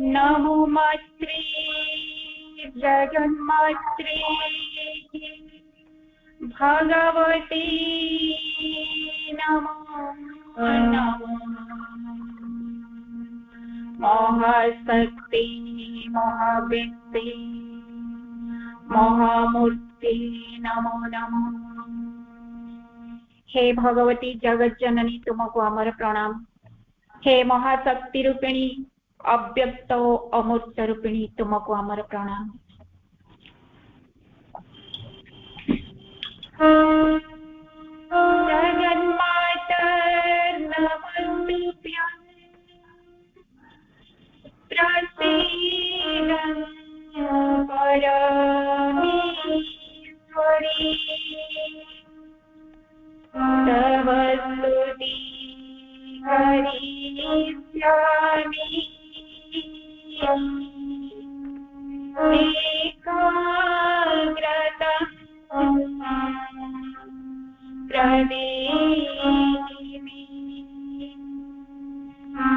नमो मात्रे जगन्मात्रे भगवते नमो नमो। महाशक्ति महाव्यक्ति महामूर्ति नमो नमो। हे भगवती जगत जननी तुमको अमर प्रणाम। हे महाशक्ति रूपिणी अव्यक्त अमूर्त रूपिणी तुमको अमर प्रणाम। जगन्माता नमस्तुभ्यं प्रसीदं परमेश्वरी। तव स्तुति करिष्यामि एकाग्रतं प्रणेमि।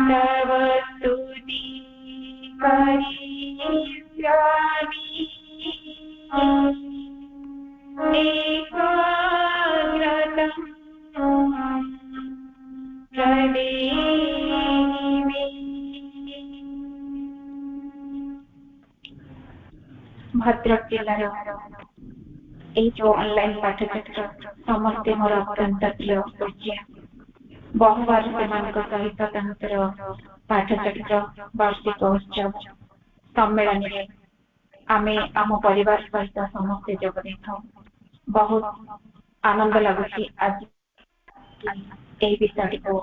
तव स्तुति करिष्यामि एकाग्रतं प्रणेमि। भद्रक जिलार जो ऑनलाइन पाठचक्र समस्ते मोर अत्यंत प्रिय पूज्य। बहुबार सहित पाठचक्र वार्षिक उत्सव सम्मेलन में आमे आम परिवार सहित समस्ते जोग दे था। बहुत आनंद लगुच आज यही विषय को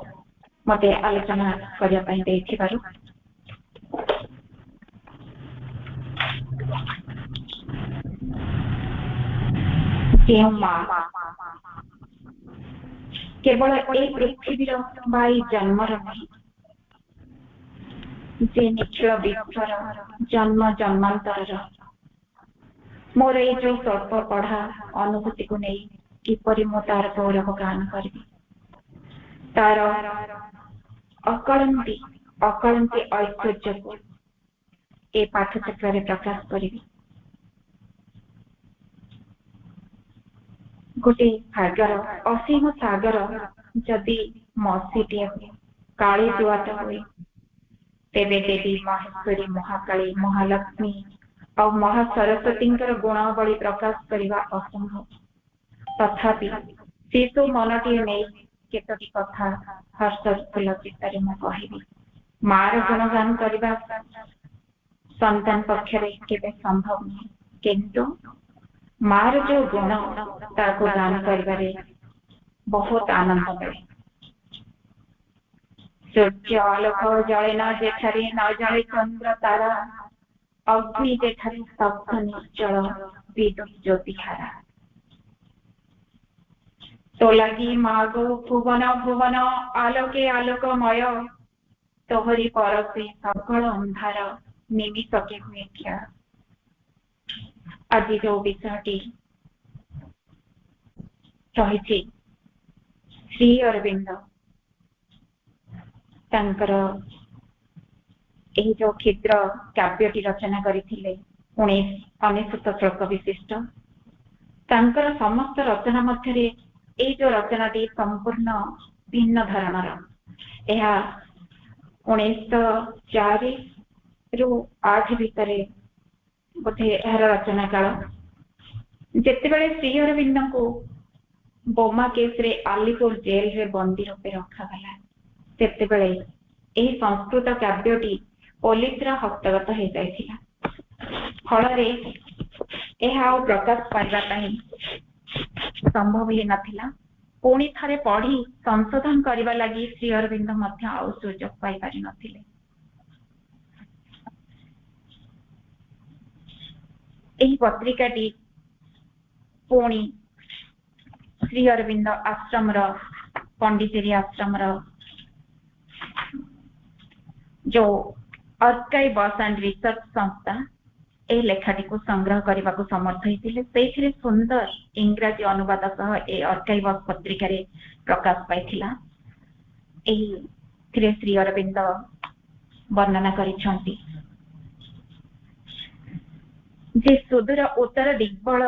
मत आलोचना करने। केवल एक पृथ्वीर बाई जन्मर नहीं जे निखिल विश्वर जन्म जन्मांतर मोर ये जो स्वल्प पढ़ा अनुभूति को नहीं किपरि मो तार गौरव गान करी। तार अकलंती ऐश्वर्य को ए पाठचक्र प्रकाश करी। गोटे सागर असीम सागर जदि मसीटे हुए काली जुआट हुए तेरे देवी महेश्वरी महाकाली महालक्ष्मी और महासरस्वती गुणावली प्रकाश करने असंभव। तथापि शिशु मनटी नहीं केतोटी कथा हर्षोल्लास चित्तर मुझे मार गुणगान करने संतान पक्षरे केबे संभव नहीं, किंतु मार जो गुण ताको गान करिबारे बहुत आनंद मिले। सूर्य आलोक जले न जेठारे न जले चंद्र तारा अग्नि जेठारे स्तब्ध निश्चल विद्युत ज्योतिधारा। तो लगी मागो भुवन भुवन आलोके आलोकमय तोहरी परसे सकल अंधार निमिषके हुए क्षय। आज जो विषयटी रही श्री अरविंद तांकर जो क्षुद्र काव्यटी रचना करथिले 19 श्लोक विशिष्ट तांकर समस्त रचना मध्य ये जो रचनाटी संपूर्ण भिन्न धरणर। यह 1904 ରୁ 8 भितर बोधे यार रचना काल जितेबाला श्री अरविंद को बोमा केस रे आलीपुर जेल रे बंदी रूपे रखागला तेतेबेले यह संस्कृत काव्यटी पुलिस हस्तगत हो जाइथिला। फल प्रकाश करने संभव ही नथिला। पुणी थारे पढ़ी संशोधन करने लगी श्री अरविंद सुजोग पाई पारि नथिले। यही पत्रिकाटी पुणी श्री अरविंद आश्रम पंडिचेरी आश्रम जो आर्काइव्स एंड रिसर्च संस्था ए लेखाटी को संग्रह करने को समर्थ होते सुंदर इंग्राजी अनुवाद सह ए आर्काइव्स पत्रिका प्रकाश पाई। ଏଥିରେ ଶ୍ରୀ ଅରବିନ୍ଦ ବର୍ଣ୍ଣନା କରିଛନ୍ତି ଯେ ସୁଦୂର ଉତ୍ତର ଦିଗ୍ବଳ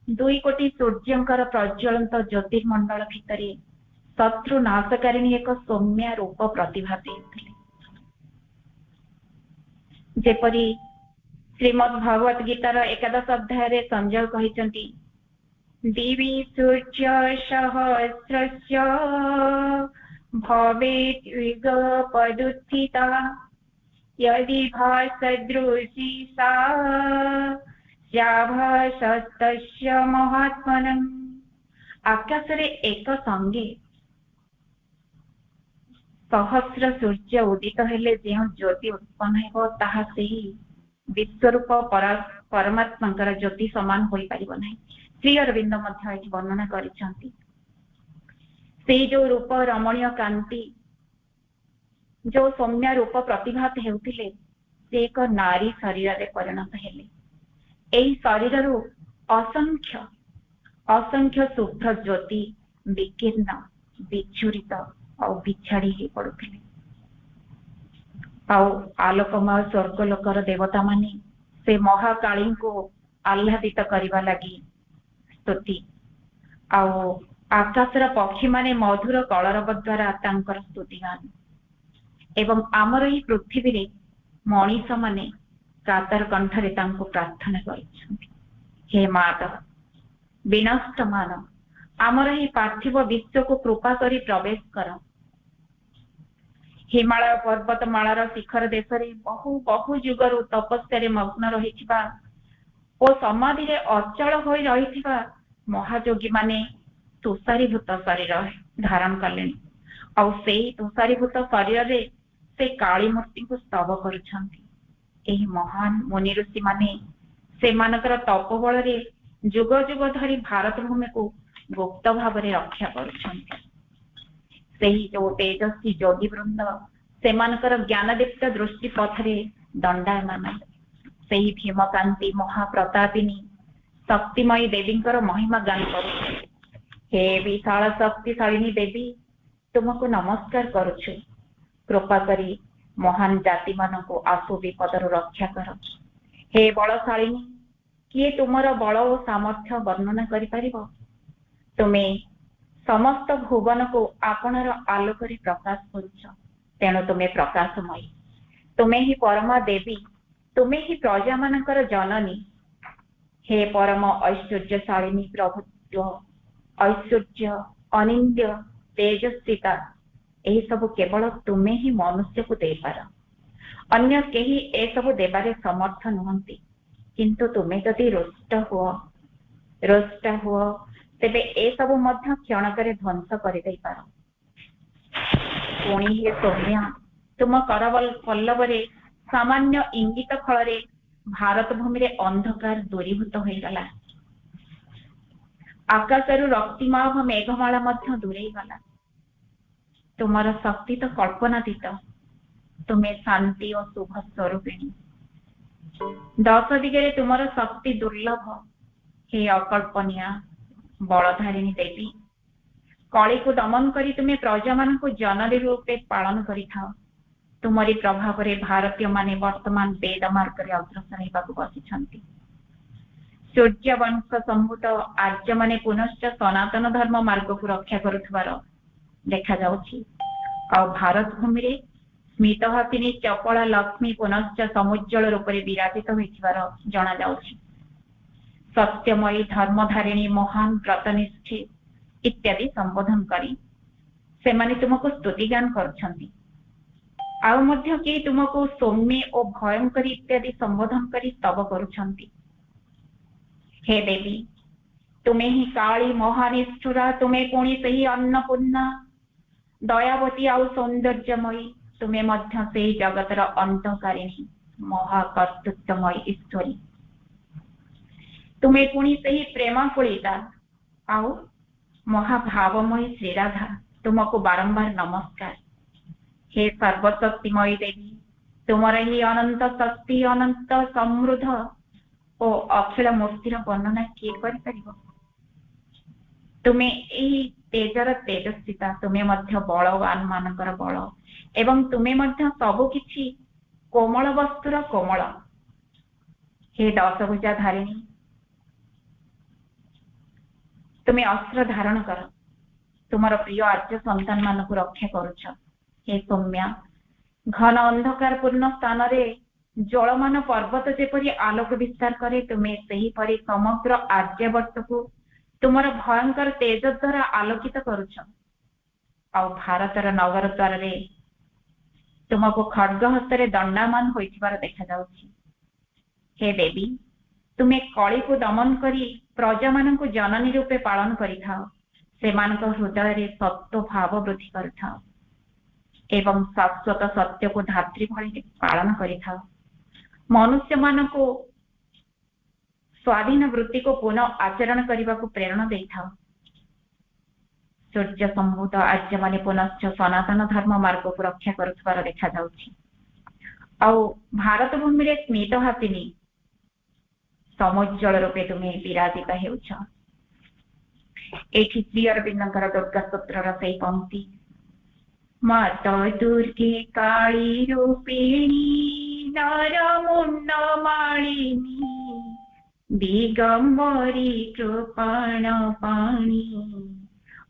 2 କୋଟି ସୂର୍ଯ୍ୟଙ୍କର ପ୍ରଜ୍ୱଳନ୍ତ ଜ୍ୟୋତିର୍ମଣ୍ଡଳ ଭିତରେ ଶତ୍ରୁ ନାଶକାରିଣୀ ଏକ ସୌମ୍ୟ ରୂପ ପ୍ରତିଭାତି ହେଉଥିଲେ। ଯେପରି ଶ୍ରୀମଦ୍ ଭଗବତ ଗୀତାର 11 ଅଧ୍ୟାୟରେ ସଞ୍ଜୟ କହିଛନ୍ତି ଦିବି ସୂର୍ଯ୍ୟ ସହସ୍ରସ୍ୟ ଭବେତ୍ ୟୁଗପଦୁତ୍ଥିତା यदि भासदृशी सा स्याभासस्तस्य महात्मनम्। आकाशरे एक संगे सहस्र सूर्य उदित हेले जो ज्योति उत्पन्न हेबो ताहा सेही विश्वरूप परमात्मांकर ज्योति समान होई परिबो नाही। श्री अरविंद मध्य एठी वर्णना करिसंती से जो रूप रमणीय कांति जो सौम्य रूप प्रतिभात हेउथिले से एक नारी शरीर रे परिणत हेले। एही शरीर रु असंख्य असंख्य शुभ्र ज्योति विकीर्ण विच्छुरित और बिछाड़ी ही पड़ुथिले। आलोकमय स्वर्गलोकर देवता माने से महाकाली को आह्लादित करने लगी स्तुति आकाशर पक्षी माने मधुर कलरव द्वारा तांकर स्तुतिगान एवं आमर ही पृथ्वी रे मनीष माने कातर कंठरे तांको प्रार्थना करिसंती हे माता विनष्ट मान आमर ही पार्थिव विश्व को कृपा करी प्रवेश कर। हिमालय पर्वतमालार शिखर देश रे बहु बहु जुगर तपस्या मग्न रहिथिबा ओ समाधि रे अचल होई रहिथिबा महायोगी माने तुषारीभूत शरीर धारण कलेनी और सेही तुषारीभूत शरीर रे से काली मूर्ति को स्तव करुछंती। एही महान मुनि ऋषि माने सेमानकर तपोबल रे जुग जुग धरी भारत भूमि को गुप्त भाव रे रक्षा करुछंती। सेही जो तेजस्वी योगी वृंद सेमानकर ज्ञानदीप्त दृष्टि पथरे दंडायमान सेही भीमकांति महाप्रतापिनी शक्तिमयी देवींकर महिमा गान करू। हे विशाल शक्तिशालिनी देवी तुमको नमस्कार करुछु। कृपा करी महान जाति मानक आसु विपदर रक्षा कर। हे बलशालिनी किए तुमर बल और सामर्थ्य वर्णना करि परिबो। तुमे समस्त भुवन को आपणर आलोक रे प्रकाश करुछ तेणु तुमे प्रकाशमयी तुमे ही परमा देवी तुमे ही प्रजा मानकर जननी। हे परम ऐश्वर्यशालिनी प्रभुत्व ऐश्वर्य अनिंद्य तेजस्विता यही सब केवल तुमे ही मनुष्य को दे पार अन्य केही ए सब देबारे समर्थ नुहंती। किंतु तुमे जदि रुष्ट हुओ तेबे ए सब मध्य क्षणकरे ध्वंस करि देई पार। पुणी हे सौम्य तुम करवल पल्लवरे सामान्य इंगित फल भारत भूमि रे अंधकार दूरीभूत हो गला। आकाशरु रक्तिमाभ मेघमाला मध्य दूरे गला। तुमर शक्ति तो कल्पनातीत तुम्हें शांति और शुभ स्वरूपिणी। 10 दिगरे तुमर शक्ति दुर्लभ। हे अकल्पनीय बलधारिणी देवी कली को दमन करी तुम्हें प्रजा मान को जननी रूपे पालन करि थाओ। तुमरी प्रभाव रे भारतीय माने वर्तमान वेद मार्ग रे अग्रसर हेबाकु बसिछंती। सूर्य वंश संभूत आर्य माने पुनश्च सनातन धर्म मार्ग को रक्षा करुथबार देखा जाउछि। आ भारत भूमि रे स्मितहासिनी चपला लक्ष्मी पुनश्च समुज्जल रूप रे विराजित होइथिबार जणा जाउछि। सत्यमयी धर्मधारिणी महान व्रतनिष्ठी इत्यादि संबोधन करी से माने तुमको स्तुतिगान करुछंती। आउ मध्य के तुमको सौम्य और भयंकरी इत्यादि संबोधन करी स्तव करुछंती। हे देवी तुमे ही काली महानिष्ठुरा तुमे पुणी सही अन्नपूर्णा दयावती आउ सौंदर्यमयी तुमे मध्य से जगतर अंतकारिणी महाकर्तृत्वमयी ईश्वरी। तुमे पुणी सही प्रेमाकुलिता आउ महाभावमयी श्रीराधा तुमको बारंबार नमस्कार। हे सर्वशक्तिमयी देवी तुमर ही अनंत शक्ति अनंत समृद्ध ओ अखिल मूर्तिर वर्णना किए करि परिबो। तुमे एही तेजर तेजस्विता, तुमे मध्य बलवान मानकर बल, एवं तुमे मध्य सबु किछि कोमल वस्तुर कोमल। हे दशभुजा धारिणी, तुमे अस्त्र धारण कर, तुमर प्रिय आर्य संतान मानक रक्षा करुछ। हे सौम्या, घन अंधकार पूर्ण स्थान रे जलमान पर्वत जेपरी आलोक विस्तार करे, तुमे सेहीपरि समग्र आर्यवर्त को तुमर भयंकर तेज द्वारा आलोकित करुछ। आ भारतर नगर द्वार रे तुमको खड्ग हस्ते दंडामान होइथिबार देखा जाउछि। हे देवी, तुमे कली को दमन करी प्रजा मानक जननी रूपे पालन करिथाओ, सेमानक हृदय रे सत्व भाव वृद्धि करिथाओ एवं शाश्वत सत्य को धात्री भली पालन करिथाओ। मनुष्य मानक स्वाधीन वृत्ति को पुनः आचरण करने को प्रेरणा देता। सूर्य संभूत आर्य माने पुनश्च सनातन धर्म मार्ग को रक्षा करुवार देखा जाउछि। आउ भारत भूमि रे स्मित हासिनी समुज्जल रूपे तुम्हें विराजित हेउछ। एठी श्री अरविंदकर दुर्गा स्तोत्रर सेई पंक्ति, माता दुर्गे काली रूपिणी नर मुंड मालिनी दिगंबरी कृपाण पाणी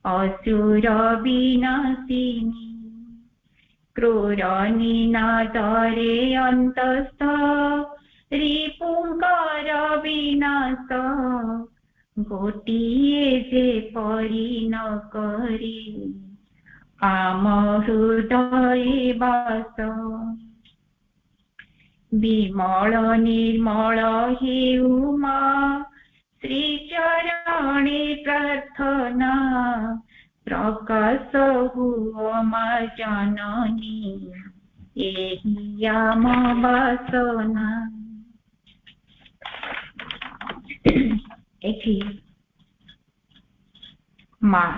असुर विनाशिनी क्रूर निनादरे अंतस्थ रिपुंकर विनाश गोटिए जे परि न करे आम हृदय वास विमल निर्मल हेउ मा श्री चरणे प्रार्थना प्रकाश हुआ मा जननी एहि आम वासना। एठी माँ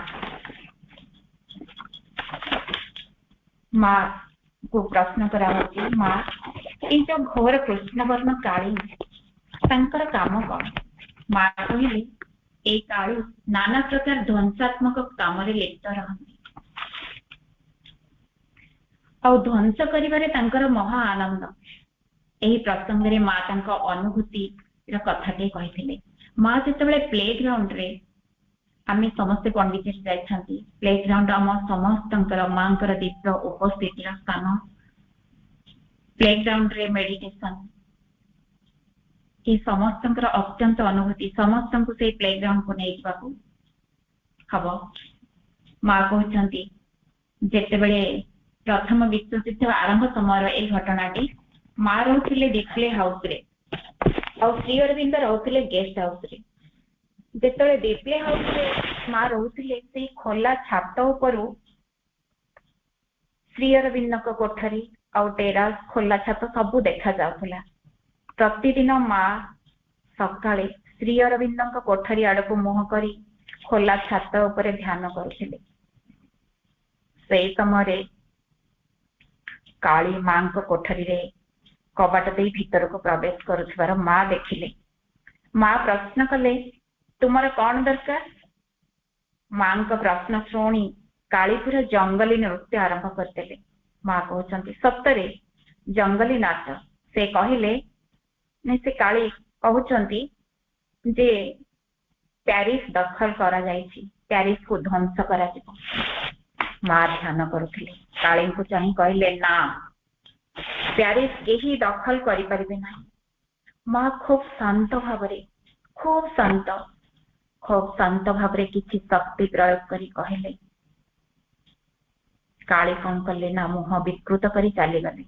को प्रश्न करा माँ ये जो घोर कृष्णवर्ण काली तांकर काम कौन? माँ कहले ए काली नाना प्रकार ध्वंसात्मक काम रे लिप्त रहନ୍ତି और ध्वंस करिबारे तांकर महा आनंद। एही प्रसंग रे माँ तांको अनुभूति र कथाटे कहिथिले। माँ जेतेबेले प्ले ग्राउंड रे आमे समस्त पंडित जी जाइछंती, प्ले ग्राउंड आम समस्तंकर मांकर दिव्य उपस्थिति स्थान, प्ले ग्राउंड रे मेडिटेशन ये समस्तंकर अत्यंत अनुभूति समस्त से प्ले ग्राउंड को नहीं जावाकू हबो। माँ कहते जेतेबेले प्रथम विश्वयुद्ध आरंभ समय ए घटनाटी माँ रहउथिले डिस्प्ले हाउस रे और श्री अरविंद रहउथिले गेस्ट हाउस रे। जेतेबेले डिस्प्ले हाउस रे माँ रहउथिले से खोला छात उपरु श्री अरविंद को कोठरी और टेरास खोला छात सब देखा जाउथला। प्रतिदिन माँ सकाळे श्री अरविंद कोठरी आड़ को मुह करी खोला छात उपरे ध्यान करुथिले। से समय काली मां को कोठरी रे कबाट दे भीतर को प्रवेश करुथिबार माँ देखिले। माँ प्रश्न कले तुमर कौन दरकार? मां को प्रश्न शुणी काली पूरा जंगली नृत्य आरंभ करते। माँ कहते सप्तरे जंगली नाच। से कहले ने से काली कहते जे प्यारिस दखल करा जाइछि, प्यारिस को ध्वंस करा जिवो। माँ ध्यान करुथिले, काली को चाहि कहले ना प्यारिस केही दखल करि परिबे नाही। माँ खूब शांत भावरे खूब शांत भावरे किछि शक्ति प्रयोग करी कहले। काली कौन कले ना मुह विकृत करी चली गले।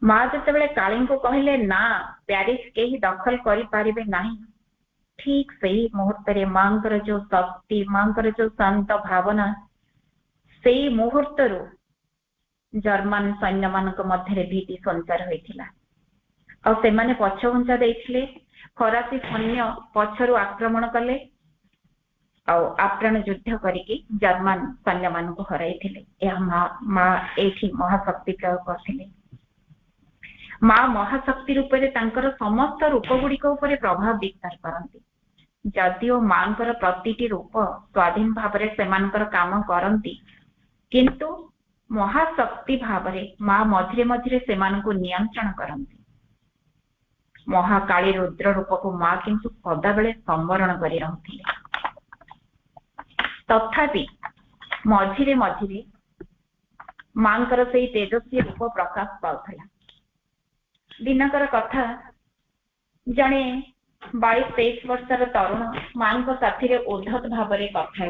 माँ जेतेबेले काली को कहले ना प्यारिस केही दखल करि परिबे नाही, ठीक सही मुहूर्त रे मांकर जो शक्ति मांकर जो शांत भावना से मुहूर्त जर्मन सैन्य मान मध्य भीति संचार होइथिला और से माने पछघुंचा देइथिले। फरासी सैन्य पछरु आक्रमण कले और आप्राण युद्ध करिके जर्मन सैन्य मान को हराइथिले। या माँ एठी महाशक्ति प्रयोग करथिले। माँ महाशक्ति रूप से तांकर समस्त रूप गुड़िक प्रभाव विस्तार करती। जदिओ मांकर प्रतिटी रूप स्वाधीन भाव से काम करती किंतु महाशक्ति भाव माँ मझिरे मझिरे से नियंत्रण करती। महाकाली रुद्र रूप को माँ किंतु सदाबेले संवरण कर रही। तथापि मझिरे मझिरे मांकर से तेजस्वी रूप प्रकाश पाउथला। दिनकर कथा जड़े 22-23 वर्षर तरुण मां साथी उद्धत भाव कथा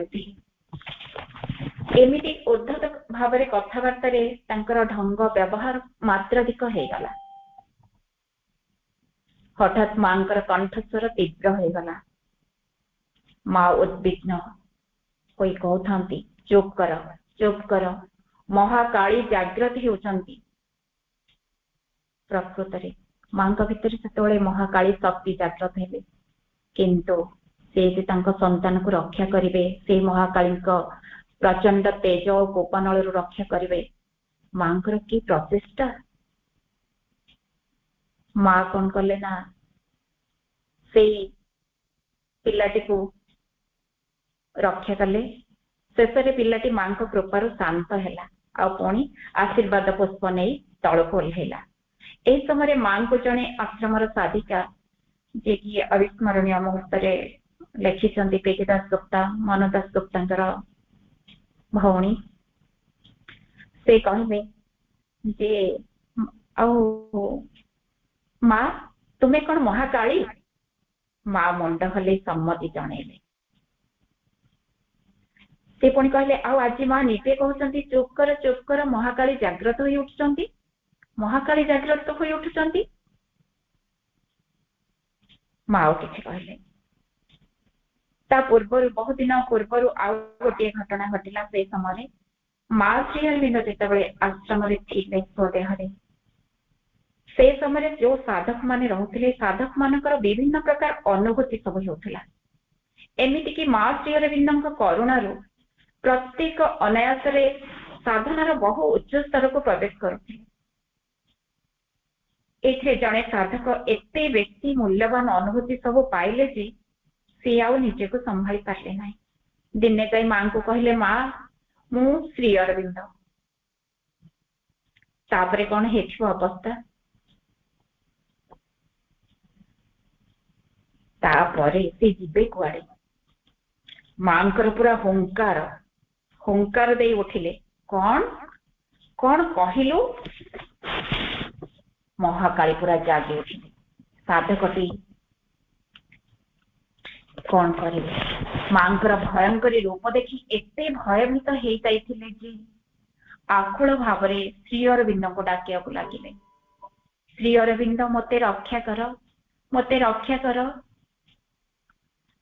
एमिति उद्धत भाव कथबार्ता ढंग व्यवहार मात्राधिक हो गला। हठात मांकर कंठस्वर तीव्र हो गला। माँ उद्विग्न कोई कहते चुप कर चुप कर, महाकाली जागृत होती। प्रकृत में मां भितर से महाकाली शक्ति जागृत हेले किंतु से संतान को रक्षा करेंगे, से महाकाली प्रचंड तेज और गोपनल रक्षा करेंगे। मां कि प्रचेषा। माँ कौन कले ना से पिलाटी को रक्षा कले। शेष पिलाटी मां कृपार शांत है आ पुणी आशीर्वाद पुष्प नहीं तलक ओह्लैला। ए समय मां को जड़े आश्रम साधिका जे कि अविस्मरणीय मुहूर्त लिखिं पेटी दास गुप्ता, मनदास गुप्ता भौणी, से कहले जे माँ तुम्हें कौन महाकाली? माँ मुंड हल सम्मति जनइले। से पुणी कहले आज माँ निजे कहते चुप कर, महाकाली जागृत हो उठुंट, महाकाली जागृत हो उठुंट। माँ कि कहले पूर्वर बहुत दिन पूर्वर आउ गोटे घटना घटला। से समय माँ श्री अरविंद जिते आश्रम थे स्वदेह से समय जो साधक माने रहते साधक मानकर विभिन्न प्रकार अनुभूति सब होता। एमिति कि माँ श्री अरविंद करुणार प्रत्येक अनायास साधनार बहु उच्च स्तर को प्रवेश करते। जड़े साधक एते बेसी मूल्यवान अनुभूति सब पाइले जे सी आउ निजे को संभाली पारे ना। दिने जाई मां को कहले माँ मु श्री अरविंद। तापरे कौन हेथिबो अवस्था? तापरे से जीवे कुआड़े? मांकर पूरा हुंकार दे उठिले। कौन कौन कहलु? महाकाली पूरा जागे उठिले। साधकटी कौन करे? मांकर भयंकर रूप देखी एते भयभीत हो जाइथिले जे आकुल भाव श्री अरविंद को डाकिया लगिले। श्री अरविंद मते रक्षा कर, मते रक्षा कर।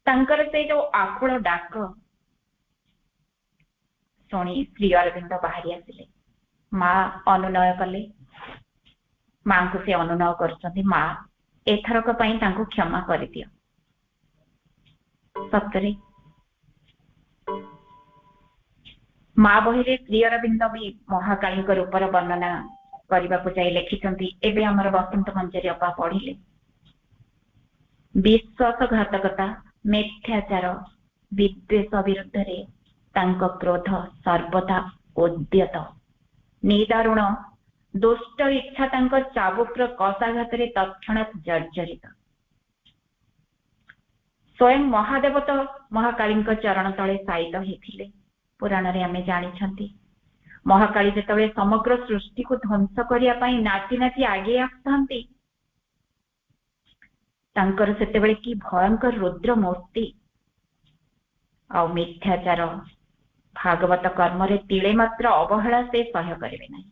तांकर से जो आकुल डाक शुणी श्री अरविंद बाहरी आसिले। माँ अनुनय कले। मां को से अनुनय कर माँ एथरक क्षमा कर दियो। सतरे माँ बही श्री अरविंद भी महाकाली रूपर वर्णना करने को जाई लिखिं। एवं आमर बसंत मंजरी अपा पढ़िले विश्वासघातकता, मिथ्याचार, विद्वेष विरुद्ध रे तांको क्रोध सर्वदा उद्यत, निदारुण दुष्ट इच्छा तांको चाबुकर कषाघात तत्क्षणात् जर्जरित। स्वयं महादेव तो महाकाली चरण तले शायित होते। पुराण रे आमे जानी महाकाली जिते समग्र सृष्टि को ध्वंस करने नाची नाची आगे आसुंती तांकर सेतेबेले कि भयंकर रुद्र मूर्ति आ मिथ्याचार भागवत कर्म रे तिले मात्र अवहेला से सह्य करेंगे नहीं।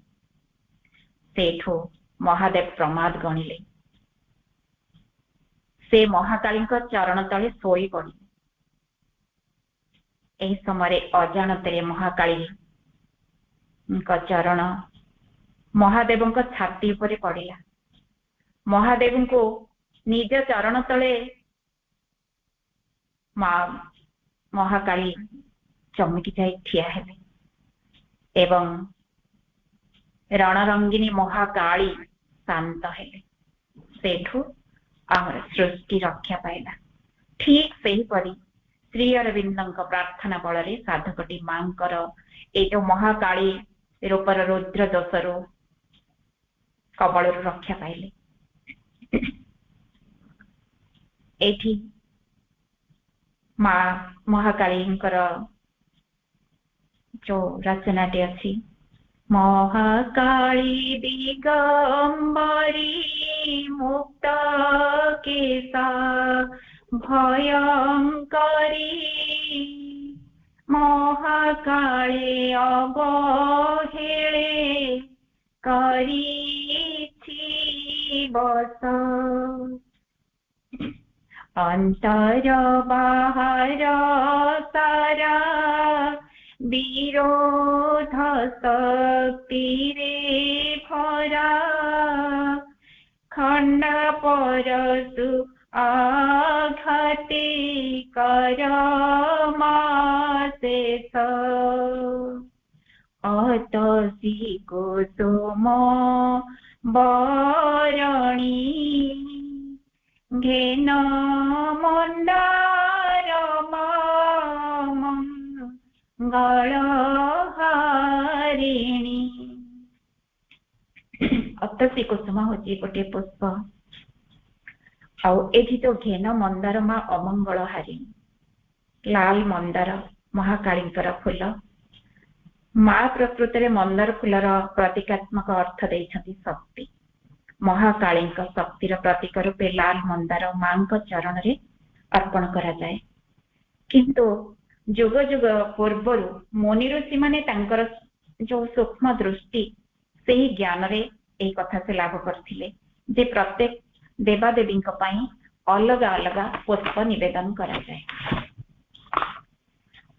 सेठो महादेव प्रमाद गणिले। से महाकाली चरण तले सोई पड़े। एही समय अजाणत महाकाली चरण महादेव छाती पर पड़ा। महादेव को निज चरण तले महाकाली चमकी जाई ठिया हेले एवं रणरंगिनी महाकाली शांत हेले। सेठू आमर सृष्टि रक्षा पाइला। ठीक सही परी श्री अरविंद प्रार्थना बल साधकटी मांकर ए जो महाकाली रूपर रुद्र दोषरू कबल रक्षा पाइले। एठी माँ महाकाली जो रचनाटी अच्छी महाकाली दिगंबरी मुक्त केसा भयंकरी महाकाले अवहेले करी बस अंतर बाहर सारा विरोध शक्ति रे भरा खंड परसु आघाते करमाशेष अतसी कुसुम बरणी घेन मंदार मंगलहारिणी। अतसी कुसुम होची गोटे पुष्प आउ एठी तो घेन मंदार माँ अमंगलहारिणी लाल मंदार महाकालींकर फूल। माँ प्रकृत में मंदार फूलर प्रतीकात्मक अर्थ देइछथि शक्ति। महाकाली शक्तिर प्रतीक रूपे लाल मंदार माँ चरण रे अर्पण करा जाए। किंतु जुग जुग पूर्वर मुनि ऋषि माने तांकर जो सूक्ष्म दृष्टि से ही ज्ञान रे एक कथा से लाभ करथिले जे प्रत्येक देवादेवी अलग अलग पुष्प निवेदन करा जाए।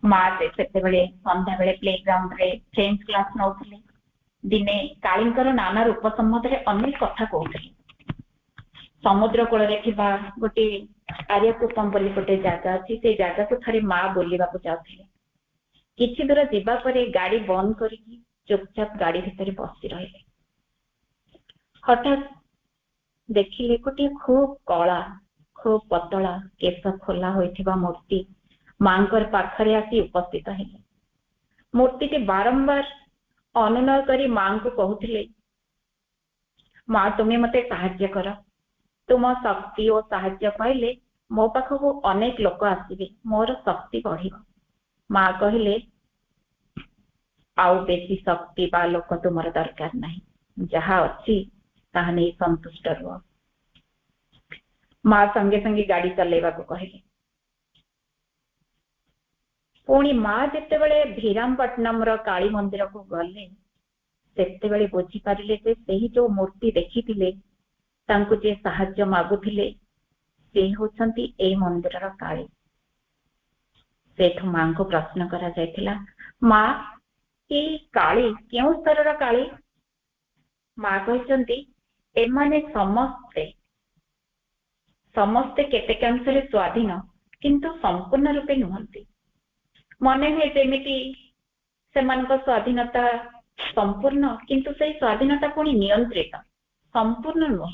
माँ से संध्या बेले प्ले ग्राउंड रे फ्रेंच क्लास नौथिले दिने कालींकर नाना रूप संबंध में अनेक कथा कहते। समुद्र कूल गोटे आर्यकुपम बोली गोटे जगह अच्छी से जगह को थे माँ बोलवा जाते किसी दूर जावा परे गाड़ी बंद करके चुपचाप गाड़ी भितर बसी रहे। हठात देखिले गोटे खूब कला खूब पतला केश खोला होइथिबा मूर्ति मांकर पाखरे आसी उपस्थित है। मूर्ति टी बारंबार अनुनय करी मां को कहते माँ तुम्हें मते साहाय्य कर तुम शक्ति और साहाय्य पाइले मो पाखक अनेक लोक आसवे मोर शक्ति बढ़। माँ कहले आउ बेसी शक्ति बा लोक तुमर दरकार नहीं जहा अच्छी ताहा नहीं संतुष्ट रुह। माँ संगे संगे गाड़ी चलेवा को कहले। पुणी माँ जितेबले भीरामपट्टनम काली मंदिर को गले सेतेबले बुझी पारिले जे सेही जो मूर्ति देखिथिले तांको जे साहाय्य मागुथिले से होछंती ए मंदिरर काली। सेठु मां को प्रश्न करा जायथिला माँ ए काली केउ स्तरर काली? माँ कहचंती एमाने समस्ते समस्ते केतेकांशरे स्वाधीन किंतु संपूर्ण रूपे नुहंती। मन हुए जमीती स्वाधीनता संपूर्ण किंतु से स्वाधीनता पुणी नियंत्रित संपूर्ण नुह।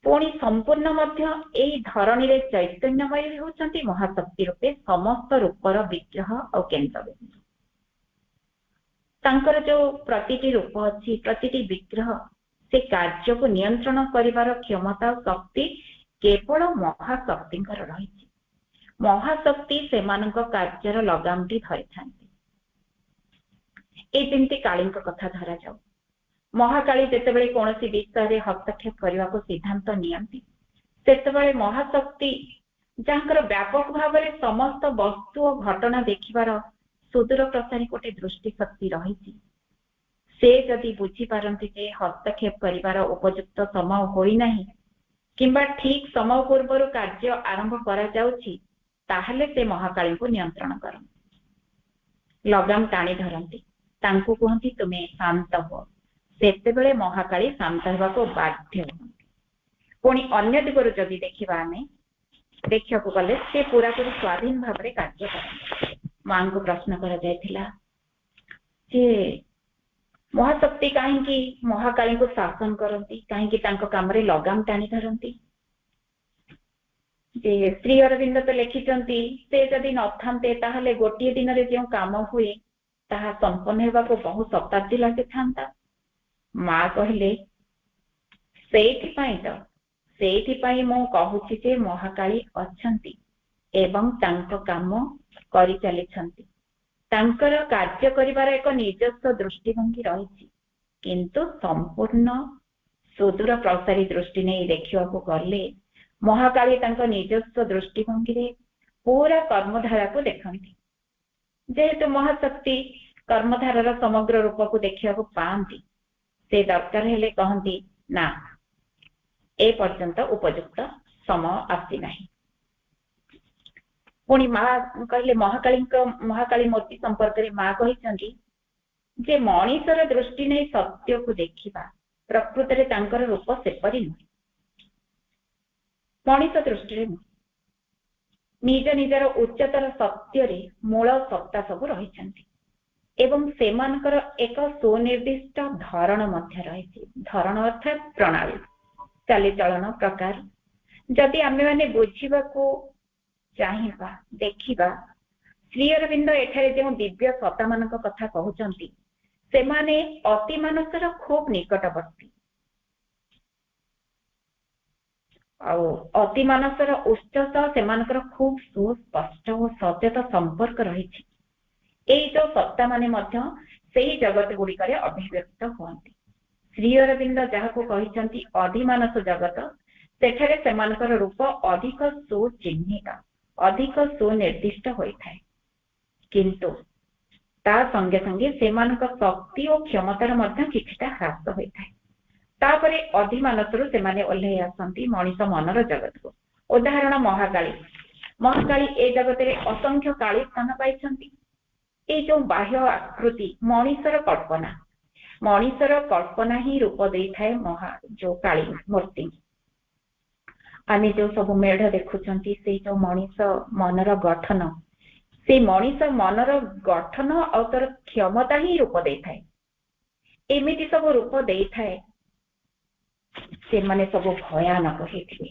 पुणी संपूर्ण मध्य एई धरणी रे चैतन्यमय होचंती महाशक्ति रूपे समस्त रूपर विग्रह और केंद्र बिंदु। तांकर जो प्रतिटी रूप अच्छी प्रतिटी विग्रह से कार्य को नियंत्रण करिवार क्षमता शक्ति केवल महाशक्ति रही। महाशक्ति से कार्यर लगामटी धरी था। काली कथा धरा जाऊ महाकाली जितेबाला कौन विषय हस्तक्षेप करने को सिद्धांत नियंती सेतेबाला महाशक्ति जहां व्यापक भाव में समस्त वस्तु और घटना देखिबार सुदूर प्रसारी गोटे दृष्टि शक्ति रही से जदि बुझी पारती जे हस्तक्षेप करिवार उपयुक्त समय होइना किंबा ठीक समय पूर्व कार्य आरंभ करा जाउछि ताहले से महाकाली को नियंत्रण करती लगाम टाणी धरती तांको कहती तुम्हें शांत हो सेतेबेले महाकाली शांत होगा को बाध्य होती। पुणी अन्य दिगरु जदि देखिबा आमे देखिया को गले से पूरा पूरी स्वाधीन भाव में कार्य करते। मां को प्रश्न करा जायथिला जे महाशक्ति कहीं महाकाली को शासन करती कहीं काम रे लगाम टाणी धरती। जे श्री अरविंद तो लिखिचंती से जदि नथान्ते ताहले गोटे दिन रे जो काम हुए ताहा संपन्न हेबाको बहु शताब्दी लागि थांता। माँ कहले सेइथिपाई मो कहूछि जे महाकाली अछंती एवं तांको काम करि चलिछंती। तांकर कार्य करिवार एक निजस्व दृष्टिभंगी रहिछि, किंतु संपूर्ण सुदूर प्रसारी दृष्टि नहीं देखा गले महाकाली तांको निजस्व दृष्टिभंगी रे पूरा कर्मधारा को देखती। जेहेतु महाशक्ति कर्मधारार समग्र रूप को देखा पाती से दरकार हेले कहती ना ए पर्यंत उपयुक्त समय आसी नाही। पुणी माँ कहले महाकाली मूर्ति संपर्क में माँ कही जे मनीषर दृष्टि नहीं सत्य को देखा प्रकृत रे तांकर रूप सेपरी नुहे, मनीष दृष्टि नुहे। निज निजर उच्चतर सत्य रे मूल सत्ता सब रही एवं सेमानकर एक सुनिर्दिष्ट धरण मध्य रही। धरण अर्थात प्रणाली चालीचलन प्रकार जदि आमे माने बुझीबा को चाहिबा देखिबा श्री अरविंद एठारे जो दिव्य सत्ता मानक कथा कहउचंती से माने अति मानसर खूब निकटवर्ती अति मानसर उच्च से खूब सुस्पष्ट और सचेत संपर्क रही। जो सत्ता माने मध्य सेही जगत गुड़िक अभिव्यक्त हुअन्ति। श्री अरविंद जहाँ को कहिसंती अधिमानस जगत सेठारे सेमानकर रूप अधिक सुचिह्नित अधिक सुनिर्दिष्ट होइथाय, किंतु ता संगे संगे सेमानक शक्ति और क्षमतार मध्य किछिटा ह्रास होइथाय। तापरे अधिमानसरु सेमाने ओल्हे आसंती मनीष मनर जगत को। उदाहरण महाकाली ए जगत रे असंख्य काली स्थान पाइछंती। ए जो बाह्य आकृति मनीषर कल्पना ही रूप दे थाए जो काली मूर्ति। आमे जो सब मेढ़ देखुचंती से जो मनीष मनर गठन से मनीष मनर गठन और तर क्षमता ही रूप दे थाए। एमिति सब रूप दे थाए से माने सब भयानक हेथिबे।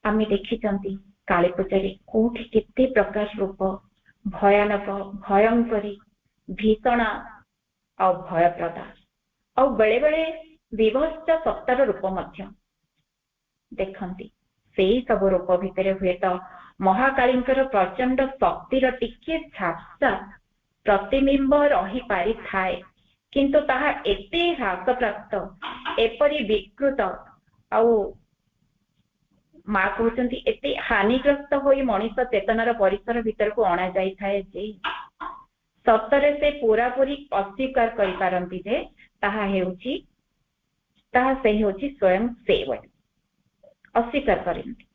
आमे देखिचंती काली पूजारी कोठी केते प्रकाश रूप भयानक भयंकरी भीषण और भयप्रदा और बेले बेले विभत्स सत्तार रूप मध्य देखंती। सेही सब रूप भितर हुए तो महाकालींकर प्रचंड शक्तिर टिके झाप्सा प्रतिबिंब रही पारि थाए, किंतु ताहा एते ह्रास प्राप्त एपरि विकृत आउ माँ कहते एते हानिग्रस्त होई मनीष चेतनार परिसर भीतर को अणा जाई थाए जे सतरे से पूरा पूरी अस्वीकार करि पारंती जे ताहा से हेउची स्वयं सेव अस्वीकार करती।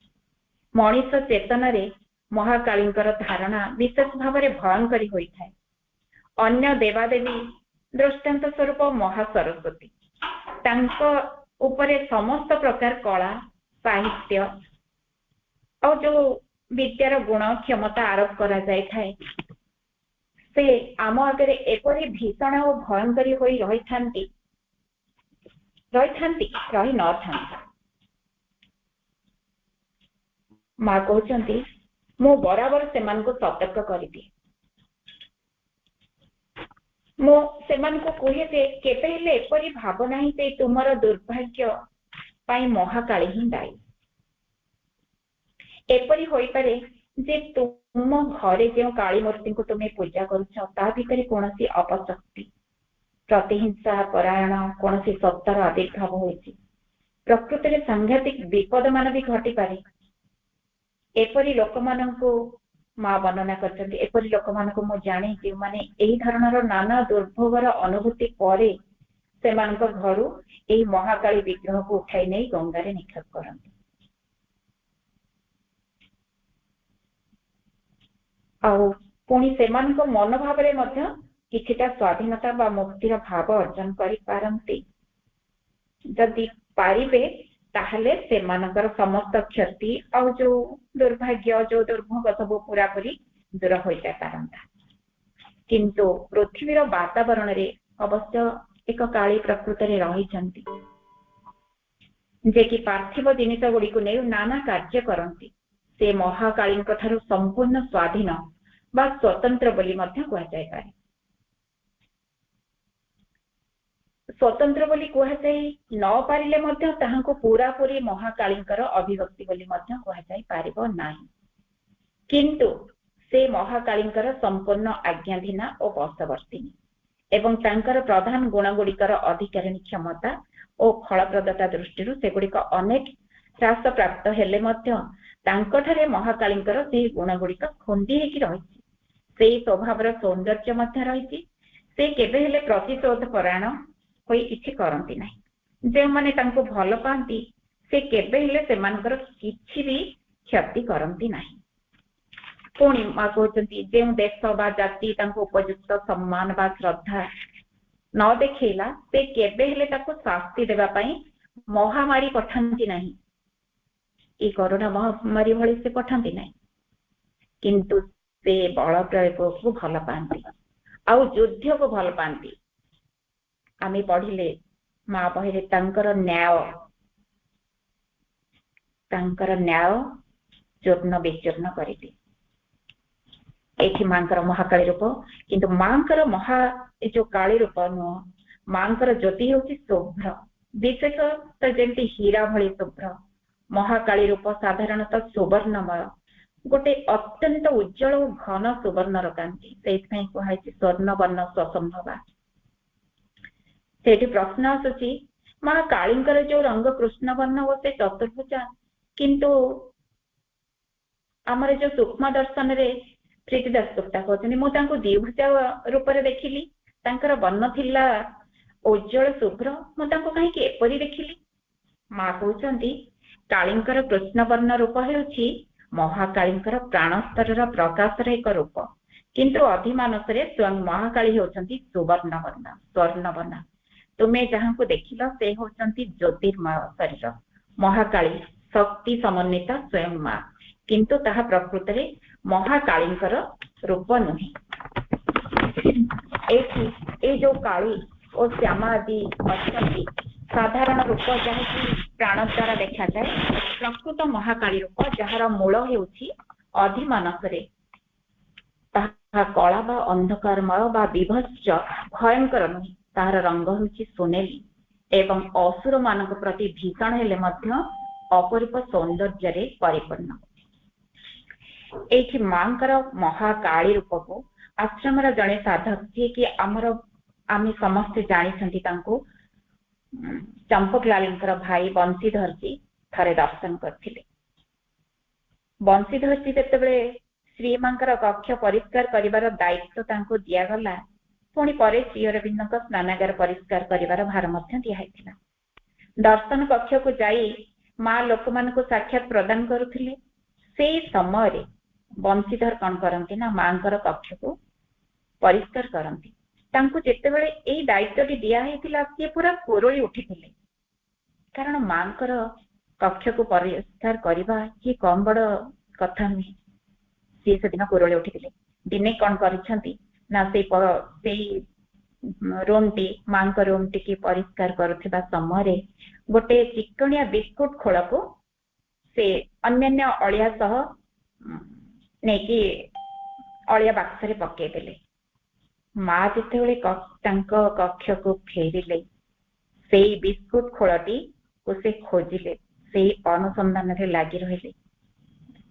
मनीष चेतना रे महाकालींकर धारणा विशेष भाव में भयंकरी होई थाए। अन्य देवादेवी दृष्टांत स्वरूप महासरस्वती तांको उपरे समस्त प्रकार कला साहित्य और जो विद्यार गुण क्षमता आरोप करा जाय थाए से आम आगे एपरी भीषण और भयंकरी होई रही न था। माँ कहते मु बराबर से सतर्क करी मो से कहे जे केबे हेले एपरी भावना ही से तुमर दुर्भाग्य पाई महाकाली ही दायी। एपरी होई पारे जे तुम घरे जो काली मूर्ति को तुम्हें पूजा करुछ ता भितर कोनसी अपशक्ति प्रतिहिंसा परायण कोनसी सत्तार आविर्भाव होइछि। प्रकृति रे सांघातिक विपद मान भी घटी पारे। एपरी लोक माननको माँ वर्णना करछन्ती। एपरी लोक मानको मु जाने जे माने एही धरणर नाना दुर्भोगर अनुभूति परे सेमानक घरु एही महाकाली विग्रह को उठाई नहीं गंगारे निक्षेप करन्ती। आउ पुणी सेमानक मनोभाव रे मध्य किछिटा स्वाधीनता बा मुक्तिर भाव अर्जन करि पारन्ती। जदि पारिबे ताहले सेमानकर समस्त क्षति और जो दुर्भाग्य जो दुर्भोग सब पूरा पूरी दूर हो जाय पारंता। किंतु पृथ्वीर वातावरण रे अवश्य एक काली प्रकृति रे रही छंती जे कि पार्थिव जिनिस गुडी को नै नाना कार्य करंती। से महाकाली संपूर्ण स्वाधीन बा स्वतंत्र बोली कहुए। स्वतंत्र बोली कहुए न पारे पूरा पूरी महाकाली अभिव्यक्ति बोली कहुए ना, किंतु से महाकाली संपूर्ण आज्ञाधीन और वशवर्तिनी एवं तांकर प्रधान गुण गुड़िकर अधिकारिणी क्षमता और फलप्रदता दृष्टि से गुड़िक अनेक ह्रास प्राप्त हेले महाकाली से गुण गुड़िक खुंदी रही स्वभाव सौंदर्य रही। से केबे हेले प्रतिशोध परायण होई किछि करंती नाही। जे माने तांको भल पांती से केबे हेले सेमानकर किछि भी क्षति करंती नाही। पुणी माँ कहते जो देश बा जाति उपयुक्त सम्मान बा श्रद्धा न देखला से केबे हेले ताको शास्ति देवा पई महामारी पठांती नाही। ई कोरोना महामारी भली से पठांती नाही, किंतु से बल प्रयोग को भल पांती आउ युद्ध को भल पांती। आमे पढ़िले माँ बहिरे तांकर न्याय चूर्ण विचूर्ण करती। एठी मांकर महाकाली रूप, किंतु मांकर महा जो काली रूप नुह, मांकर ज्योति होची शुभ्र, विशेषतः जेमती हीरा भली शुभ्र। महाकाली रूप साधारणतः सुवर्णमय, गोटे अत्यंत उज्जवल और घन सुवर्णर कांति, से कहुई स्वर्ण वर्ण स्वसंभवा। से प्रश्न आसुची माँ कालींकर जो रंग कृष्ण वर्ण वो से चतुर्भुजा, किंतु आमर जो सूक्ष्म दर्शन रे प्रीतिदास गुप्ता कहते मुझे द्विभुजा रूप से देखिली, तांकर वर्ण थिला उज्जवल शुभ्र, मुझे कहीं एपरी देखिली। माँ कहते कालींकर कृष्ण वर्ण रूप हेउछि महाकालींकर प्राणस्तर प्रकाशर एक रूप, किंतु अधिमानस स्वयं महाकाली होचंती सुवर्ण वर्ण स्वर्ण वर्ण। तुम्हें जहां को देखिल से होचंती ज्योतिर्मय शरीर, महाकाली शक्ति समन्विता स्वयं माँ, किंतु ताहा प्रकृत रे महाकालींकर रूप नुहे। ए जो काली और श्यामा आदि अच्छी साधारण रूप जहाँकि प्राण द्वारा देखा जाए, प्रकृत महाकाली रूप जार मूल हेउछि अधिमानस ताहा कला बा अंधकारमय बा विभत्स भयंकर नुहे। तार रंग होछि सोनेली एवं असुर मानक प्रति भीषण हेले मध्य अपरूप सौंदर्य रे परिपूर्ण। एठी मांकर महाकाली रूप को आश्रम जड़े साधक जी कि आमर आम समस्ते जानी चंपकलाल भाई बंशीधर जी थरे दर्शन करथिले। बंशीधर जी जेतेबेले श्री मांकर कक्ष परिष्कार करिवार दायित्व तांको दियागला, पुणी परे श्री अरविंद स्नानागार परिष्कार करिवार भार मध्य दिया। दर्शन कक्ष को जाई माँ लोक मान को साक्षात प्रदान करुथिले। से समय बंशीधर कौन करती ना मांकर कक्ष को परिष्कार करती। तांको जेतेबेले एई दायित्वटी दिया हेतिला से पूरा कोरोली उठिथिले, कारण मांकर कक्ष को परिष्कार करिबा कि कम बड़ कथा नुहे। सी से दिन कोरोली उठिथिले। दिने कौन करिसंती ना से रूम टी मांक रूम टी की परिष्कार करुथिबा समय गोटे चिकनिया बिस्कुट खोल को से अन्य अलिया सह नहीं अलिया बाक्स पकईदे। माँ जिते कक्ष को फेरिले से बिस्कुट खोलटी को से खोजिले, से अनुसंधान रे लगी रहिले।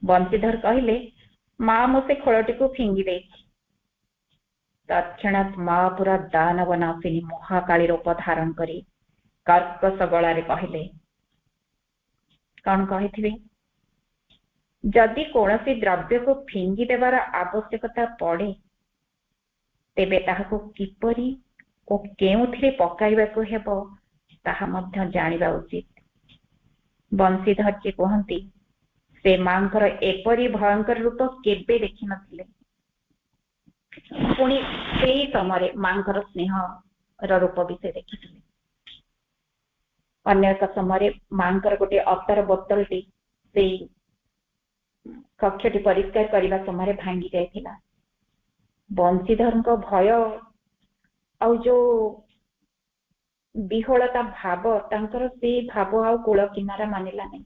बंशीधर कहले माँ मो से खोलटी को फिंगी दे। तत्क्षणात माँ पूरा दानव नासिनी महाकाली रूप धारण करी कर्कश गलारे कहले, कौन कही जदि कौन द्रव्य को फिंगी देवार आवश्यकता पड़े तेबे ताहाको किपरि ओ केउथिरे पकाइबाको हेबो ताहा मध्य जानिबा उचित। बंशीधर जी कहती से मांकर एपरी भयंकर रूप केबे देखि नथिले। पुणी से समय मांकर स्नेह रूप भी से देखिथिले। अन्य एक समय मांकर गोटे अतर बोतल टी से कक्षटी परिष्कार करने समय भांगी जाइथिला। बंशीधर भय आ जो विहलता भाव तांकर से भाव आ कूल किनारा मानिला नहीं।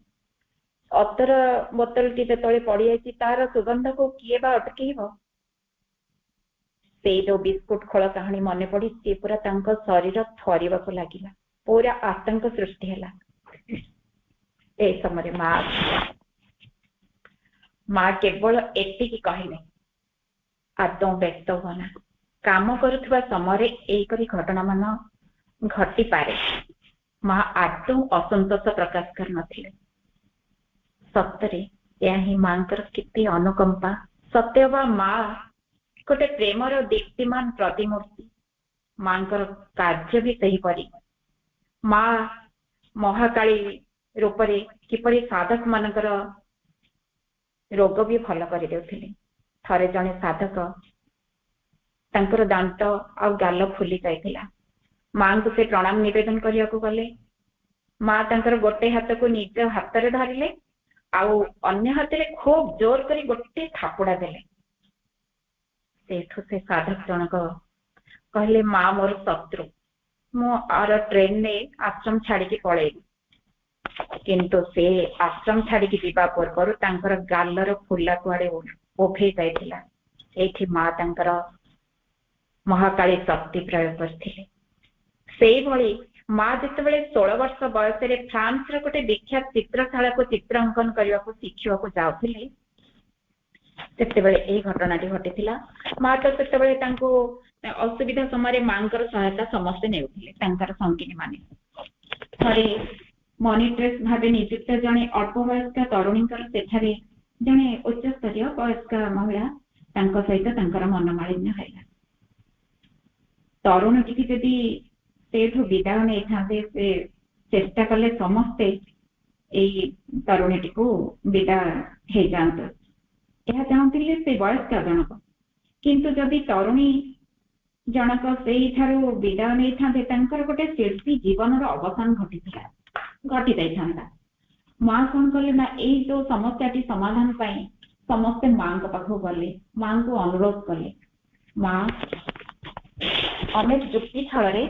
ଅତର ବୋତଲଟି ଯେତେବେଳେ ପଡ଼ିଯାଇଛି ତାର ସୁଗନ୍ଧକୁ କିଏ ବା ଅଟକେଇବ? ସେଇ ଯୋଉ ବିସ୍କୁଟ ଖୋଳ କାହାଣୀ ମନେ ପଡି ସିଏ ପୁରା ତାଙ୍କ ଶରୀର ଥରିବାକୁ ଲାଗିଲା, ପୁରା ଆତଙ୍କ ସୃଷ୍ଟି ହେଲା। ଏ ସମୟରେ ମା କେବଳ ଏତିକି କହିଲେ, ଆଦୌ ବ୍ୟସ୍ତ ହୁଅନା, କାମ କରୁଥିବା ସମୟରେ ଏଇପରି ଘଟଣା ମାନ ଘଟିପାରେ। ମା ଆଦୌ ଅସନ୍ତୋଷ ପ୍ରକାଶ କରିନଥିଲେ। ସତରେ ଏହା ହିଁ ମାଙ୍କର କେତେ ଅନୁକମ୍ପା। ସତେଅବା ମା ଗୋଟେ ପ୍ରେମର ଦୀପ୍ତିମାନ ପ୍ରତିମୂର୍ତ୍ତି। ମାଙ୍କର କାର୍ଯ୍ୟ ବି ସେହିପରି। ମା ମହାକାଳୀ ରୂପରେ କିପରି ସାଧକ ମାନଙ୍କର ରୋଗ ବି ଭଲ କରିଦେଉଥିଲେ। ଥରେ ଜଣେ ସାଧକ, ତାଙ୍କର ଦାନ୍ତ ଆଉ ଗାଲ ଫୁଲି ଯାଇଥିଲା। ମାଙ୍କୁ ସେ ପ୍ରଣାମ ନିବେଦନ କରିବାକୁ ଗଲେ। ମା ତାଙ୍କର ଗୋଟେ ହାତକୁ ନିଜ ହାତରେ ଧରିଲେ ଆଉ ଅନ୍ୟ ହାତରେ ଖୁବ ଜୋର କରି ଗୋଟେ ଥାପୁଡା ଦେଲେ। ସେଠୁ ସେ ସାଧକ ଜଣକ କହିଲେ, ମା ମୋର ଶତ୍ରୁ, ମୁଁ ଆର ଟ୍ରେନରେ ଆଶ୍ରମ ଛାଡିକି ପଳେଇବି। କିନ୍ତୁ ସେ ଆଶ୍ରମ ଛାଡିକି ଯିବା ପୂର୍ବରୁ ତାଙ୍କର ଗାଲର ଫୁଲା କୁଆଡେ ଉଭେଇ ଯାଇଥିଲା। ଏଇଠି ମା ତାଙ୍କର ମହାକାଳୀ ଶକ୍ତି ପ୍ରୟୋଗ କରିଥିଲେ। ସେଇଭଳି ମା ଯେତେବେଳେ 16 ବର୍ଷ ବୟସରେ ଫ୍ରାନ୍ସର ଗୋଟେ ବିଖ୍ୟାତ ଚିତ୍ରଶାଳାକୁ ଚିତ୍ର ଅଙ୍କନ କରିବାକୁ ଶିଖିବାକୁ ଯାଉଥିଲେ, ସେତେବେଳେ ଏଇ ଘଟଣାଟି ଘଟିଥିଲା। ମା ତ ସେତେବେଳେ ତାଙ୍କୁ ଅସୁବିଧା ସମୟରେ ମାଙ୍କର ସହାୟତା ସମସ୍ତେ ନେଉଥିଲେ, ତାଙ୍କର ସଙ୍ଗିନୀ ମାନେ। ଥରେ ମନିଟ୍ରେସ୍ ଭାବେ ନିଯୁକ୍ତ ଜଣେ ଅଳ୍ପ ବୟସ୍କା ତରୁଣୀଙ୍କର ସେଠାରେ ଜଣେ ଉଚ୍ଚସ୍ତରୀୟ ବୟସ୍କା ମହିଳା ତାଙ୍କ ସହିତ ତାଙ୍କର ମନମାଳିନ୍ୟ ହେଲା। ତରୁଣଟିକି ଯଦି ସେଠୁ ବିଦାୟ ନେଇଥାନ୍ତେ, ସେ ଚେଷ୍ଟା କଲେ ସମସ୍ତେ ଏଇ ତରୁଣୀଟିକୁ ବିଦାୟ ହେଇଯାଆନ୍ତୁ, ଏହା ଚାହୁଁଥିଲେ ସେ ବୟସ୍କ ଜଣକ। କିନ୍ତୁ ଯଦି ତରୁଣୀ ଜଣକ ସେଇଠାରୁ ବିଦାୟ ନେଇଥାନ୍ତେ, ତାଙ୍କର ଗୋଟେ ଶିଳ୍ପୀ ଜୀବନର ଅବସାନ ଘଟି ଯାଇଥାନ୍ତା। ମା କଣ କଲେ ନା, ଏଇ ଯୋଉ ସମସ୍ୟାଟି ସମାଧାନ ପାଇଁ ସମସ୍ତେ ମାଙ୍କ ପାଖକୁ ଗଲେ, ମାଙ୍କୁ ଅନୁରୋଧ କଲେ। ମା ଅନେକ ଯୁକ୍ତି ଛଳରେ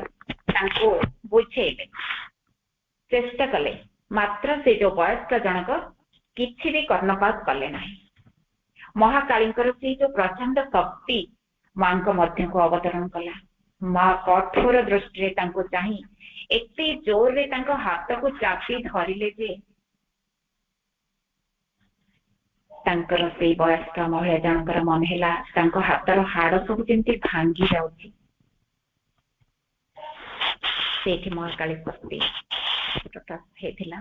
ତାଙ୍କୁ ବୁଝେଇଲେ, ଚେଷ୍ଟା କଲେ, ମାତ୍ର ସେ ଯୋଉ ବୟସ୍କ ଜଣକ କିଛି ବି କର୍ଣ୍ଣପାତ କଲେ ନାହିଁ। ମହାକାଳୀଙ୍କର ସେଇ ଯୋଉ ପ୍ରଚଣ୍ଡ ଶକ୍ତି ମାଙ୍କ ମଧ୍ୟକୁ ଅବତରଣ କଲା। ମା କଠୋର ଦୃଷ୍ଟିରେ ତାଙ୍କୁ ଚାହିଁ ଏତେ ଜୋରରେ ତାଙ୍କ ହାତକୁ ଚାପି ଧରିଲେ ଯେ ତାଙ୍କର ସେଇ ବୟସ୍କ ମହିଳା ଜଣଙ୍କର ମନେ ହେଲା ତାଙ୍କ ହାତର ହାଡ ସବୁ ଯେମିତି ଭାଙ୍ଗି ଯାଉଛି। ସେଇଠି ମହାକାଳୀ ଶକ୍ତି ପ୍ରକାଶ ହେଇଥିଲା।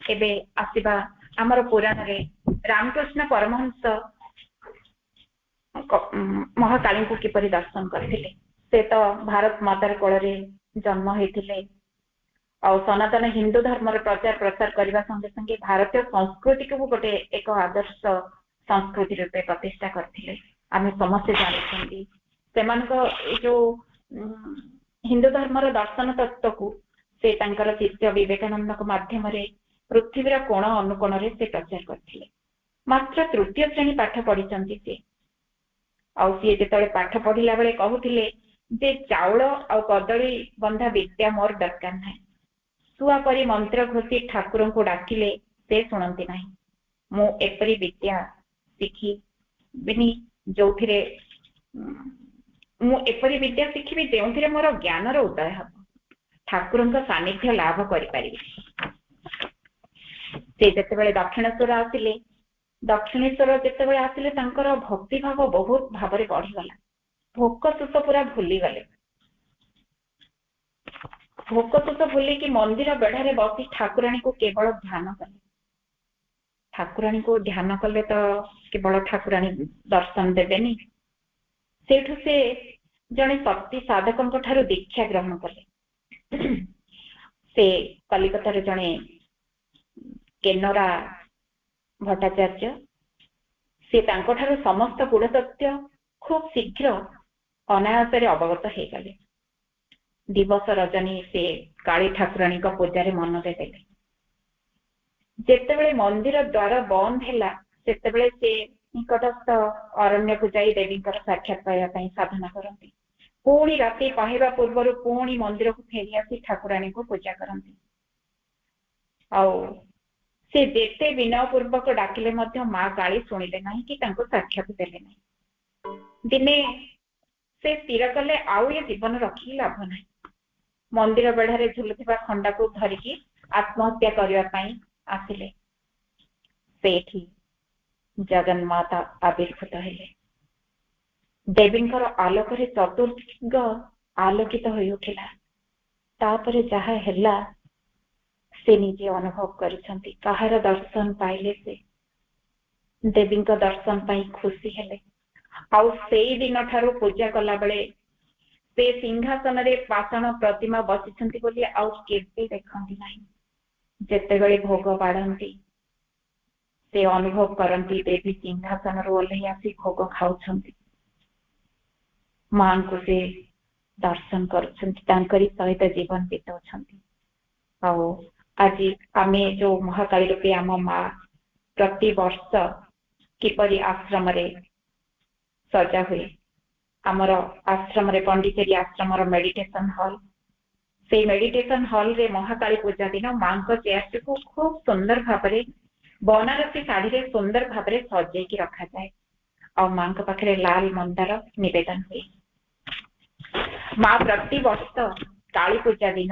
ଏବେ ଆସିବା ଆମର ପୁରାଣରେ ରାମକୃଷ୍ଣ ପରମହଂସ ମହାକାଳୀଙ୍କୁ କିପରି ଦର୍ଶନ କରିଥିଲେ। ସେ ତ ଭାରତ ମାତାର କୋଳରେ ଜନ୍ମ ହେଇଥିଲେ ଆଉ ସନାତନ ହିନ୍ଦୁ ଧର୍ମର ପ୍ରଚାର ପ୍ରସାର କରିବା ସଙ୍ଗେ ସଙ୍ଗେ ଭାରତୀୟ ସଂସ୍କୃତିକୁ ଗୋଟେ ଏକ ଆଦର୍ଶ ସଂସ୍କୃତି ରୂପେ ପ୍ରତିଷ୍ଠା କରିଥିଲେ। ଆମେ ସମସ୍ତେ ଜାଣିଛନ୍ତି ସେମାନଙ୍କ ଏଇ ଯୋଉ ହିନ୍ଦୁ ଧର୍ମର ଦର୍ଶନ ତତ୍ତ୍ୱକୁ ସେ ତାଙ୍କର ଶିଷ୍ୟ ବିବେକାନନ୍ଦଙ୍କ ମାଧ୍ୟମରେ ପୃଥିବୀର କୋଣ ଅନୁକୋଣରେ ସେ ପ୍ରଚାର କରିଥିଲେ। ମାତ୍ର ତୃତୀୟ ଶ୍ରେଣୀ ପାଠ ପଢିଛନ୍ତି ସେ। ଆଉ ସିଏ ଯେତେବେଳେ ପାଠ ପଢିଲା ବେଳେ କହୁଥିଲେ ଯେ ଚାଉଳ ଆଉ କଦଳୀ ବନ୍ଧା ବିଦ୍ୟା ମୋର ଦରକାର ନାହିଁ। ଶୁଆ ପରି ମନ୍ତ୍ର ଘୋଷି ଠାକୁରଙ୍କୁ ଡାକିଲେ ସେ ଶୁଣନ୍ତି ନାହିଁ। ମୁଁ ଏପରି ବିଦ୍ୟା ଶିଖିବିନି ଯୋଉଥିରେ ମୁଁ ଏପରି ବିଦ୍ୟା ଶିଖିବି ଯେଉଁଥିରେ ମୋର ଜ୍ଞାନର ଉଦୟ ହେବ, ଠାକୁରଙ୍କ ସାନ୍ନିଧ୍ୟ ଲାଭ କରିପାରିବି। ସେ ଯେତେବେଳେ ଦକ୍ଷିଣେଶ୍ୱର ଆସିଲେ, ଦକ୍ଷିଣେଶ୍ୱର ଯେତେବେଳେ ଆସିଲେ ତାଙ୍କର ଭକ୍ତିଭାବ ବହୁତ ଭାବରେ ବଢିଗଲା। ଭୋକ ଶୋଷ ପୁରା ଭୁଲିଗଲେ। ଭୋକ ଶୋଷ ଭୁଲିକି ମନ୍ଦିର ବେଢାରେ ବସି ଠାକୁରାଣୀକୁ କେବଳ ଧ୍ୟାନ କଲେ। ଠାକୁରାଣୀକୁ ଧ୍ୟାନ କଲେ ତ କେବଳ ଠାକୁରାଣୀ ଦର୍ଶନ ଦେବେନି, ସେଇଠୁ ସେ ଜଣେ ଶକ୍ତି ସାଧକଙ୍କ ଠାରୁ ଦୀକ୍ଷା ଗ୍ରହଣ କଲେ। ସେ କଲିକତାରେ ଜଣେ କେନରା ଭଟ୍ଟାଚାର୍ଯ୍ୟ, ସେ ତାଙ୍କଠାରୁ ସମସ୍ତ ଗୁଣ ସତ୍ୟ ଖୁବ ଶୀଘ୍ର ଅନାୟାସରେ ଅବଗତ ହେଇଗଲେ। ଦିବସ ରଜନୀ ସେ କାଳୀ ଠାକୁରାଣୀଙ୍କ ପୂଜାରେ ମନ ଦେଇଦେଲେ। ଯେତେବେଳେ ମନ୍ଦିର ଦ୍ୱାର ବନ୍ଦ ହେଲା, ସେତେବେଳେ ସେ ନିକଟସ୍ଥ ଅରଣ୍ୟକୁ ଯାଇ ଦେବୀଙ୍କର ସାକ୍ଷାତ ପାଇବା ପାଇଁ ସାଧନା କରନ୍ତି। ପୁଣି ରାତି ପାହିବା ପୂର୍ବରୁ ପୁଣି ମନ୍ଦିରକୁ ଫେରି ଆସି ଠାକୁରାଣୀଙ୍କୁ ପୂଜା କରନ୍ତି। ଆଉ से जेते विनय पूर्वक डाकिले मध्य माँ काली शुणिले नहीं कि तांको साक्षात देले नहीं। दिने से स्थिर कले आउ ये जीवन रखी लाभ नहीं। मंदिर बेढ़ारे झुलुथिबा खंडा को धरिकी आत्महत्या करने पाई आसिले। सेठी जगन्माता आविर्भूत हेले। देवींकर आलोकरे चतुर्दिग आलोकित होई उठिला। तापरे जहा हेला से निजे अनुभव करिसंती। कहार दर्शन पाइले से देवी दर्शन पाई खुशी हेले। आउ सेई दिन ठारू पूजा कला बेले से सिंहासन रे पाषाण प्रतिमा बसिछंती बोली आउ केबे देखंती नाही। जेतेबेले भोग बाढ़ंती से अनुभव करंती देवी सिंहासन रो ओल्हे आसी भोग खाउछंती। मां को से दर्शन करुछंती, तांकरी सहित जीवन बिताउछंती। आउ आज आमे जो महाकाली रूपे आम माँ प्रति वर्ष किपरि आश्रम रे सजा हुए। आमर आश्रम रे पंडिचेरी आश्रम मेडिटेशन हॉल, से मेडिटेशन हॉल रे महाकाली पूजा दिन मां को चेयर को खूब सुंदर भाव बनारसी साड़ी रे सुंदर भाव सजाई की रखा जाए। और मां को पाखरे लाल मंदार निवेदन हुए। माँ प्रति वर्ष काली पूजा दिन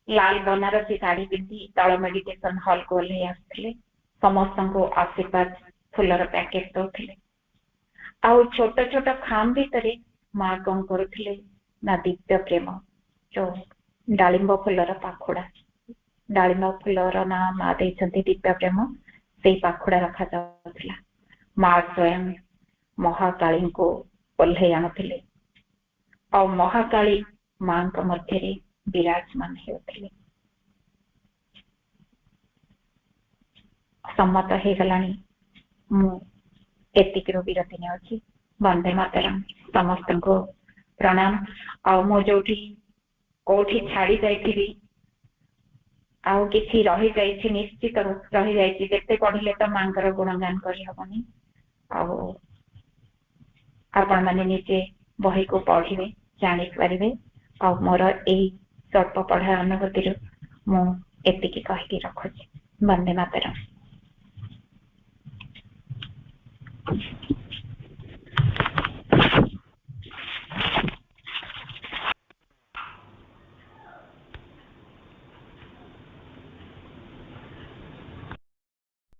लाल बनारसी साड़ी पिंधि तल मेडिटेशन हॉल को ओह्लई आसुथिले। समस्त को आशीर्वाद फुलर पैकेट दौले। आउ छोट छोट खाम भितर माँ कौन करुले ना दिव्य प्रेम जो डालिंब फुलर पाखुड़ा, डालिंब फुलर ना माँ देइछंती दिव्य प्रेम, से पाखुड़ा रखा जाउथिला। माँ स्वयं महाकाली को ओह्लई आनुथिले और महाकाली मां का मध्य विराजमान होते। सम्मत हो गलानी मुतिक विरति ने। वंदे मातरम। समस्त को प्रणाम। आ मु जो कौटी छाड़ी जाइथिबी आउ किछि रही जाइछि, निश्चित रही जाइछि। जेते पढ़िले तो मांकर गुणगान करि हबनी। आउ आपण माने निजे बही को पढ़िबे, जानि पारिबे। और मोर यही स्वल्प पढ़ा अनुभूति मुझे कहीकि रखुଛି। वंदे मातरम।